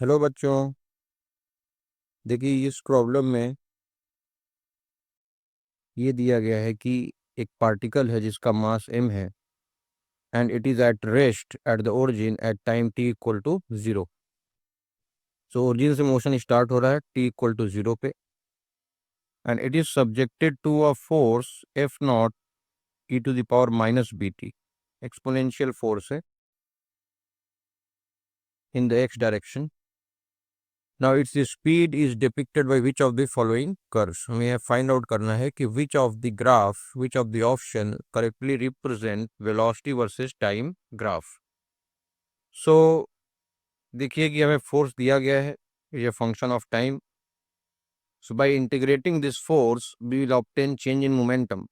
Hello बच्चों। देखिए इस प्रॉब्लम में ये दिया गया है कि एक पार्टिकल है जिसका मास m है and it is at rest at the origin at time t equal to 0। So origin से मोशन स्टार्ट हो रहा है t इक्वल टू 0 पे and it is subjected to a force f naught e to the power minus b t. Exponential force है in the x direction. Now its speed is depicted by which of the following curves? हमें find out करना है कि which of the graph, which of the option correctly represent velocity versus time graph. So देखिए कि हमें force दिया गया है, ये function of time. So by integrating this force we will obtain change in momentum.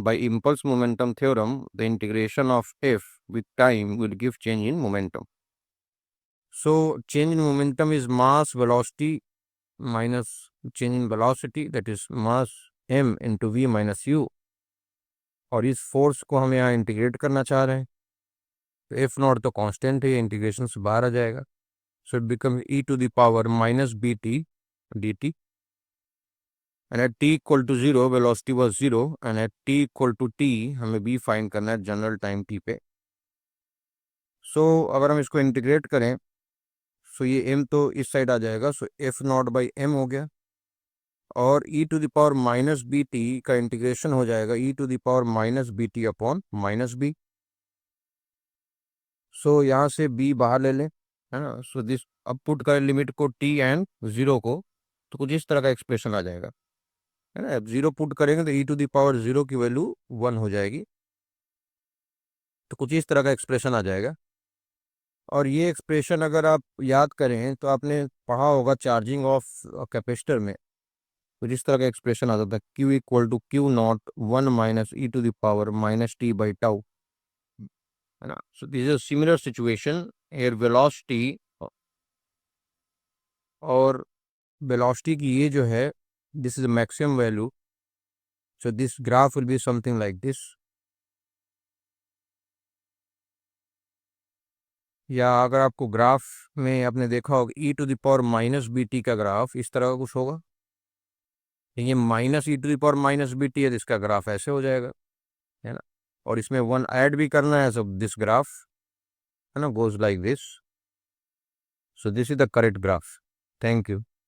By impulse momentum theorem, the integration of f with time will give change in momentum. So change in momentum is mass velocity minus change in velocity, that is mass m into v minus u. और इस force को हम यहाँ integrate करना चाह रहे हैं तो एफ नॉट तो कांस्टेंट है, इंटीग्रेशन से बाहर आ जाएगा. So it become e to the power minus b t d t and at t equal to 0 velocity was 0 and at t equal to t हमें बी फाइंड करना है general time T पे. सो अगर हम इसको इंटीग्रेट करें सो ये m तो इस साइड आ जाएगा, so f naught by m हो गया और e to the power minus b t का इंटीग्रेशन हो जाएगा e to the power minus b t upon minus b. So यहाँ से b बाहर ले लें, है ना. सो दिस अब पुट करें लिमिट को t एंड 0 को तो कुछ इस तरह का एक्सप्रेशन आ जाएगा, है ना. अब 0 पुट करेंगे तो e टू द पावर 0 की वैल्यू 1 हो जाएगी, तो कुछ इस तरह का एक्सप्रेशन आ जाएगा. और ये एक्सप्रेशन अगर आप याद करें तो आपने पढ़ा होगा चार्जिंग ऑफ कैपेसिटर में कुछ इस तरह का एक्सप्रेशन आता था, Q equal to Q naught 1 minus e to the power minus t by tau, है ना. So this is similar situation here velocity और वेलोसिटी की ये जो है this is maximum value. So this graph will be something like this. या अगर आपको ग्राफ में आपने देखा होगा e to the power minus b t का ग्राफ इस तरह का कुछ होगा, ये minus e to the power minus b t है तो इसका ग्राफ ऐसे हो जाएगा, है ना. और इसमें 1 ऐड भी करना है, सब दिस ग्राफ, है ना, goes like this. So this is the correct graph. Thank you.